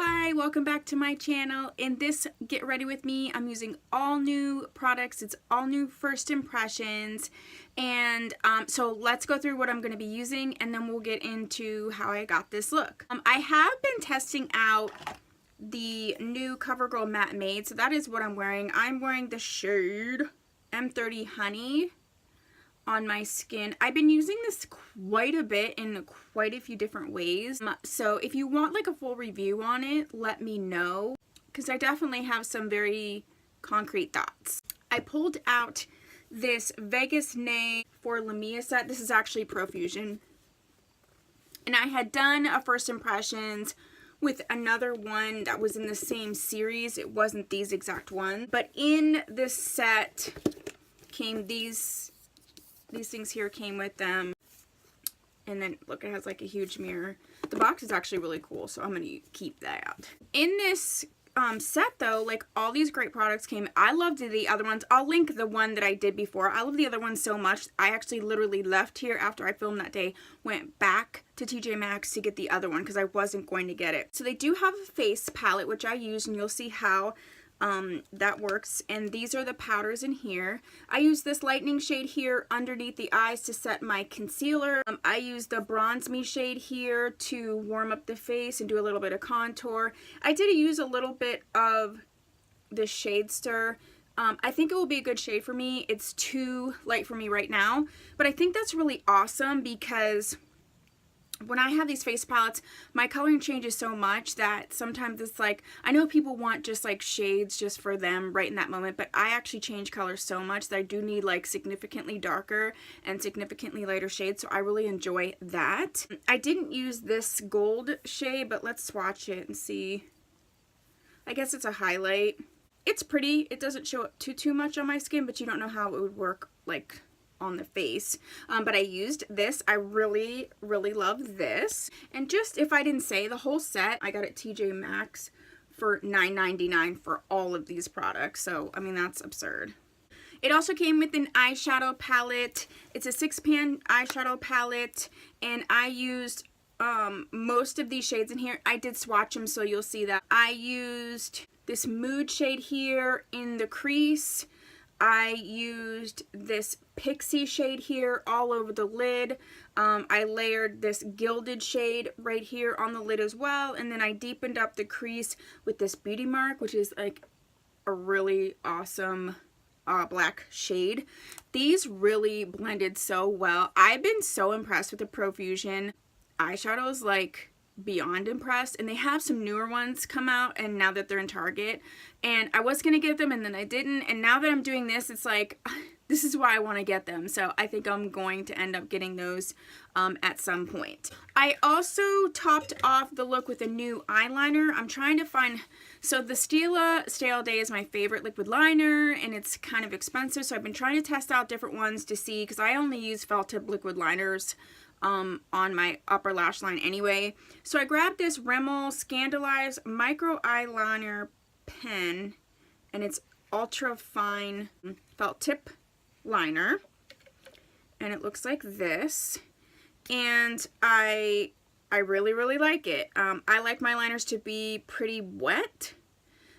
Hi, welcome back to my channel. In this Get Ready With Me, I'm using all new products. It's all new first impressions. And so let's go through what I'm going to be using and then we'll get into how I got this look. I have been testing out the new CoverGirl Matte Made. So that is what I'm wearing. I'm wearing the shade M30 Honey on my skin. I've been using this quite a bit in quite a few different ways. So if you want like a full review on it, let me know, because I definitely have some very concrete thoughts. I pulled out this Vegas Nay for Lamia set. This is actually Profusion. And I had done a first impressions with another one that was in the same series. It wasn't these exact ones. But in this set came these things here came with them. And then look, it has like a huge mirror. The box is actually really cool, so I'm gonna keep that. In this set though, like all these great products came. I loved the other ones. I'll link the one that I did before. I love the other one so much. I actually literally left here after I filmed that day, went back to TJ Maxx to get the other one because I wasn't going to get it. So they do have a face palette, which I use, and you'll see how that works. And these are the powders in here. I use this lightning shade here underneath the eyes to set my concealer. I use the Bronze Me shade here to warm up the face and do a little bit of contour. I did use a little bit of the Shade Stir. I think it will be a good shade for me. It's too light for me right now, but I think that's really awesome because when I have these face palettes, my coloring changes so much that sometimes it's like, I know people want just like shades just for them right in that moment, but I actually change colors so much that I do need like significantly darker and significantly lighter shades, so I really enjoy that. I didn't use this gold shade, but let's swatch it and see. I guess it's a highlight. It's pretty. It doesn't show up too much on my skin, but you don't know how it would work like on the face. But I used this. I really love this. And just, if I didn't say, the whole set I got at TJ Maxx for $9.99 for all of these products. So I mean, that's absurd. It also came with an eyeshadow palette. It's a 6-pan eyeshadow palette, and I used most of these shades in here. I did swatch them, so you'll see that. I used this Mood shade here in the crease. I used this Pixie shade here all over the lid. I layered this Gilded shade right here on the lid as well. And then I deepened up the crease with this Beauty Mark, which is like a really awesome black shade. These really blended so well. I've been so impressed with the Profusion eyeshadows, like beyond impressed. And they have some newer ones come out, and now that they're in Target, and I was gonna get them and then I didn't, and now that I'm doing this, it's like this is why I want to get them. So I think I'm going to end up getting those at some point. I also topped off the look with a new eyeliner. I'm trying to find, so the Stila Stale Day is my favorite liquid liner, and it's kind of expensive, so I've been trying to test out different ones to see, because I only use felt tip liquid liners on my upper lash line anyway. So I grabbed this Rimmel Scandalized Micro Eyeliner Pen, and it's ultra fine felt tip liner, and it looks like this, and I really like it. I like my liners to be pretty wet,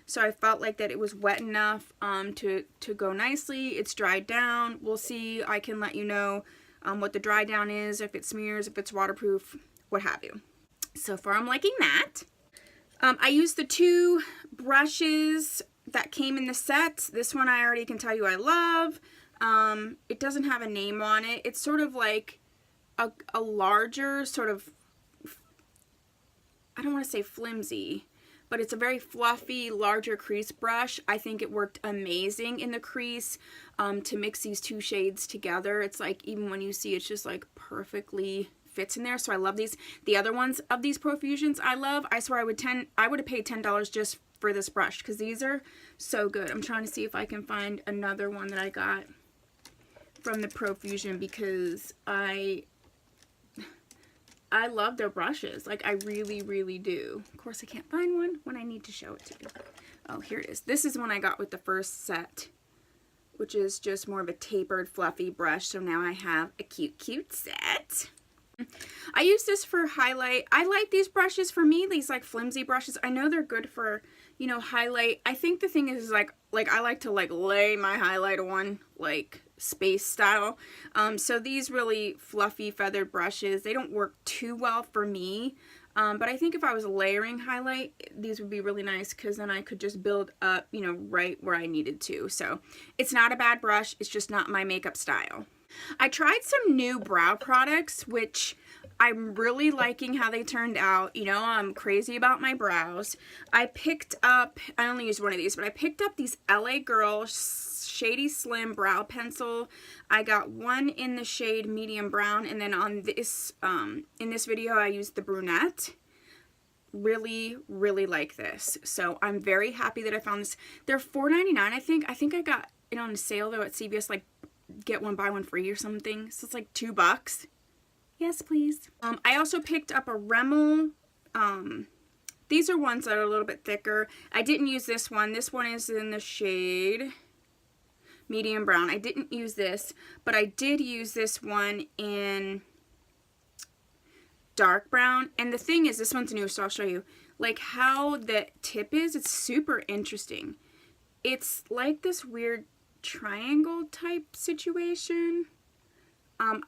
so I felt like that it was wet enough to go nicely. It's dried down. We'll see. I can let you know what the dry down is, if it smears, if it's waterproof, what have you. So far I'm liking that. I used the two brushes that came in the set. This one I already can tell you I love. It doesn't have a name on it. It's sort of like a larger sort of, I don't want to say flimsy, but it's a very fluffy, larger crease brush. I think it worked amazing in the crease to mix these two shades together. It's like, even when you see, it's just like perfectly fits in there. So I love these. The other ones of these Profusions I love. I swear I would have paid $10 just for this brush, because these are so good. I'm trying to see if I can find another one that I got from the Profusion, because I love their brushes. Like, I really do. Of course, I can't find one when I need to show it to you. Oh, here it is. This is one I got with the first set, which is just more of a tapered, fluffy brush. So now I have a cute set. I use this for highlight. I like these brushes. For me, these like flimsy brushes, I know they're good for, you know, highlight. I think the thing is like I like to like lay my highlight on like space style. So these really fluffy feathered brushes, they don't work too well for me. But I think if I was layering highlight, these would be really nice because then I could just build up, you know, right where I needed to. So it's not a bad brush. It's just not my makeup style. I tried some new brow products, which I'm really liking how they turned out. You know, I'm crazy about my brows. I picked up, I only used one of these, but I picked up these LA Girl Shady Slim Brow Pencil. I got one in the shade medium brown, and then on this, in this video, I used the brunette. Really, really like this. So I'm very happy that I found this. They're $4.99, I think. I think I got it on a sale, though, at CVS, like, get one, buy one free or something. So it's like $2. Yes, please. I also picked up a Rimmel. These are ones that are a little bit thicker. I didn't use this one. This one is in the shade medium brown. I didn't use this, but I did use this one in dark brown. And the thing is, this one's new, so I'll show you like how the tip is. It's super interesting. It's like this weird triangle type situation.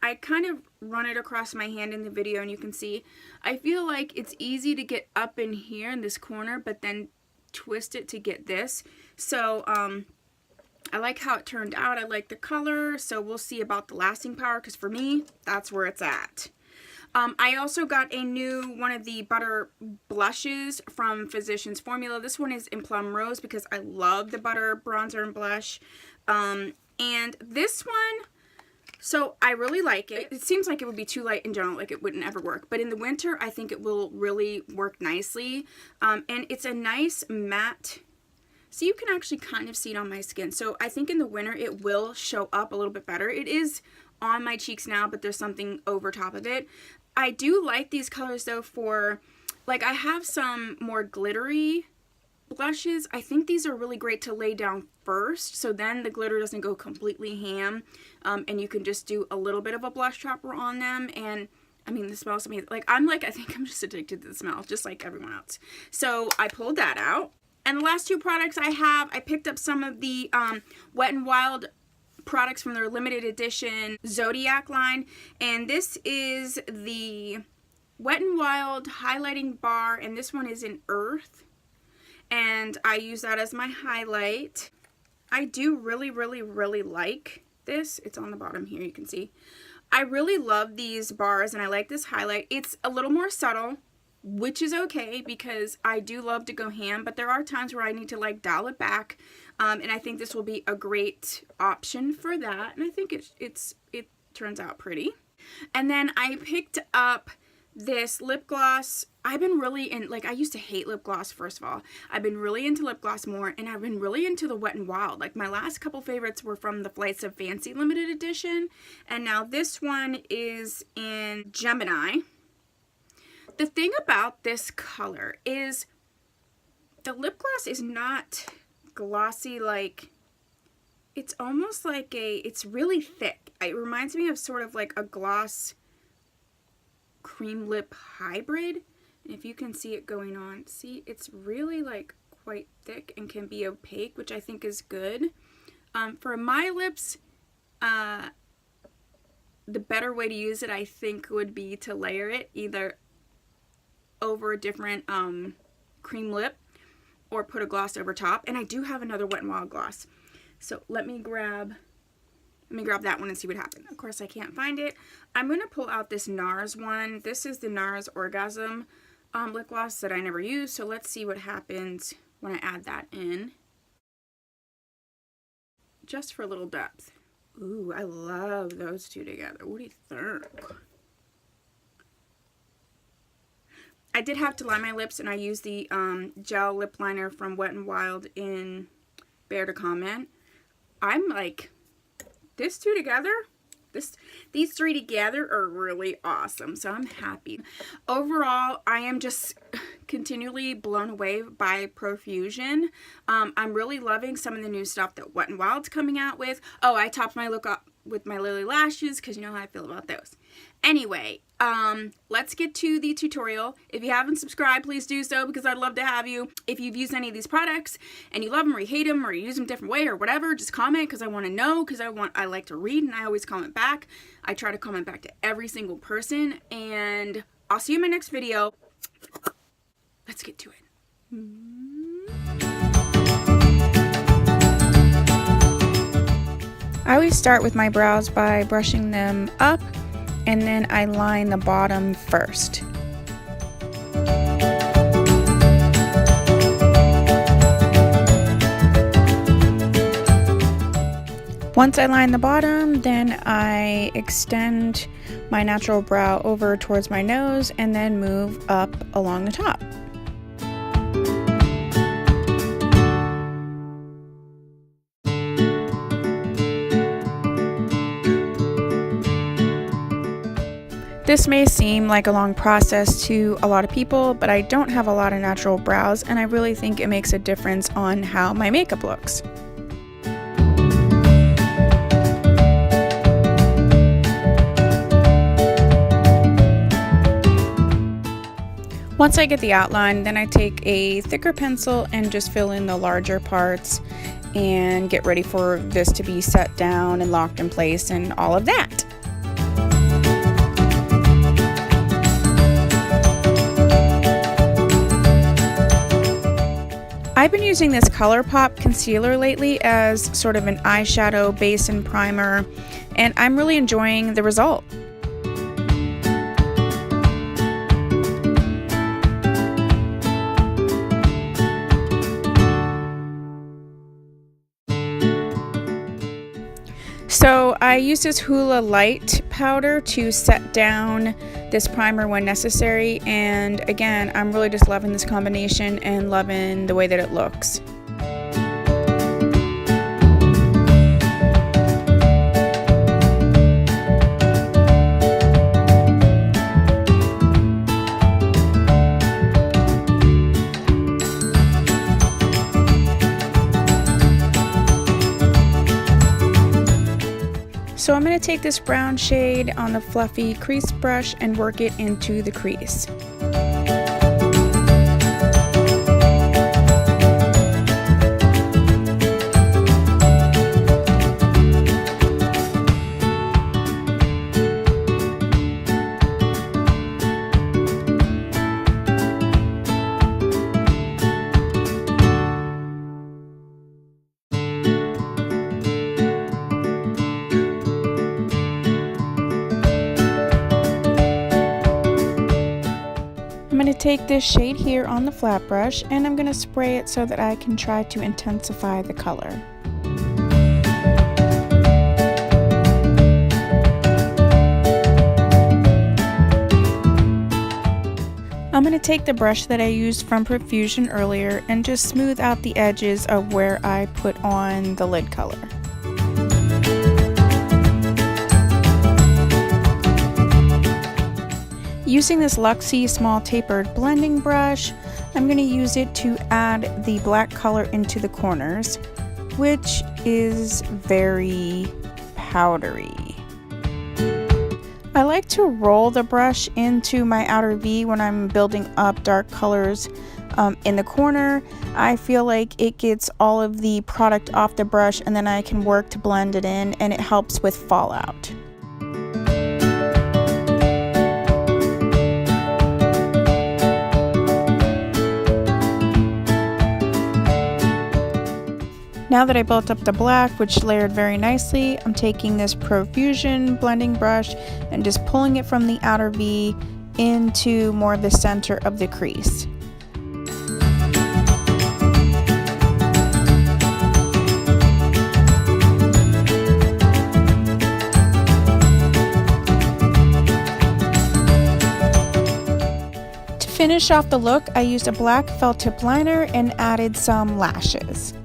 I kind of run it across my hand in the video and you can see I feel like it's easy to get up in here in this corner, but then twist it to get this. So I like how it turned out. I like the color, so we'll see about the lasting power because for me that's where it's at. I also got a new one of the butter blushes from Physicians Formula. This one is in Plum Rose because I love the butter bronzer and blush. And this one, so I really like it. It seems like it would be too light in general, like it wouldn't ever work. But in the winter, I think it will really work nicely. And it's a nice matte. So you can actually kind of see it on my skin. So I think in the winter, it will show up a little bit better. It is on my cheeks now, but there's something over top of it. I do like these colors though for, like I have some more glittery blushes. I think these are really great to lay down first, so then the glitter doesn't go completely ham, and you can just do a little bit of a blush dropper on them, and I mean, the smells amazing. Like, I think I'm just addicted to the smell, just like everyone else. So I pulled that out. And the last two products I have, I picked up some of the Wet n Wild products from their limited edition Zodiac line, and this is the Wet n Wild highlighting bar, and this one is in Earth, and I use that as my highlight. I do really, really, really like this. It's on the bottom here, you can see. I really love these bars, and I like this highlight. It's a little more subtle, which is okay because I do love to go ham, but there are times where I need to like dial it back, and I think this will be a great option for that, and I think it turns out pretty. And then I picked up this lip gloss. I've been really in, like, I used to hate lip gloss, first of all. I've been really into lip gloss more, and I've been really into the Wet n Wild. Like, my last couple favorites were from the Flights of Fancy limited edition, and now this one is in Gemini. The thing about this color is the lip gloss is not glossy, like, it's almost like it's really thick. It reminds me of sort of like a gloss cream lip hybrid. And if you can see it going on, see, it's really like quite thick and can be opaque, which I think is good. For my lips, the better way to use it, I think, would be to layer it either over a different cream lip or put a gloss over top. And I do have another Wet n Wild gloss, so let me grab that one and see what happens. Of course, I can't find it. I'm going to pull out this NARS one. This is the NARS Orgasm lip gloss that I never used, so let's see what happens when I add that in. Just for a little depth. Ooh, I love those two together. What do you think? I did have to line my lips, and I used the gel lip liner from Wet n Wild in Bear to Comment. I'm like, these two together, these three together are really awesome, so I'm happy. Overall, I am just continually blown away by Profusion. I'm really loving some of the new stuff that Wet n Wild's coming out with. Oh, I topped my look up with my Lily lashes, because you know how I feel about those. Anyway, let's get to the tutorial. If you haven't subscribed, please do so, because I'd love to have you. If you've used any of these products and you love them or you hate them or you use them a different way or whatever, just comment, because I want to know, because I like to read and I always comment back. I try to comment back to every single person, and I'll see you in my next video. Let's get to it. I always start with my brows by brushing them up, and then I line the bottom first. Once I line the bottom, then I extend my natural brow over towards my nose and then move up along the top. This may seem like a long process to a lot of people, but I don't have a lot of natural brows, and I really think it makes a difference on how my makeup looks. Once I get the outline, then I take a thicker pencil and just fill in the larger parts and get ready for this to be set down and locked in place and all of that. I've been using this ColourPop concealer lately as sort of an eyeshadow base and primer, and I'm really enjoying the result. So I use this Hoola Light powder to set down this primer when necessary, and again, I'm really just loving this combination and loving the way that it looks. So I'm going to take this brown shade on the fluffy crease brush and work it into the crease. I'm going to take this shade here on the flat brush and I'm going to spray it so that I can try to intensify the color. I'm going to take the brush that I used from Profusion earlier and just smooth out the edges of where I put on the lid color. Using this Luxie small tapered blending brush, I'm going to use it to add the black color into the corners, which is very powdery. I like to roll the brush into my outer V when I'm building up dark colors in the corner. I feel like it gets all of the product off the brush and then I can work to blend it in, and it helps with fallout. Now that I built up the black, which layered very nicely, I'm taking this Profusion blending brush and just pulling it from the outer V into more of the center of the crease. To finish off the look, I used a black felt tip liner and added some lashes.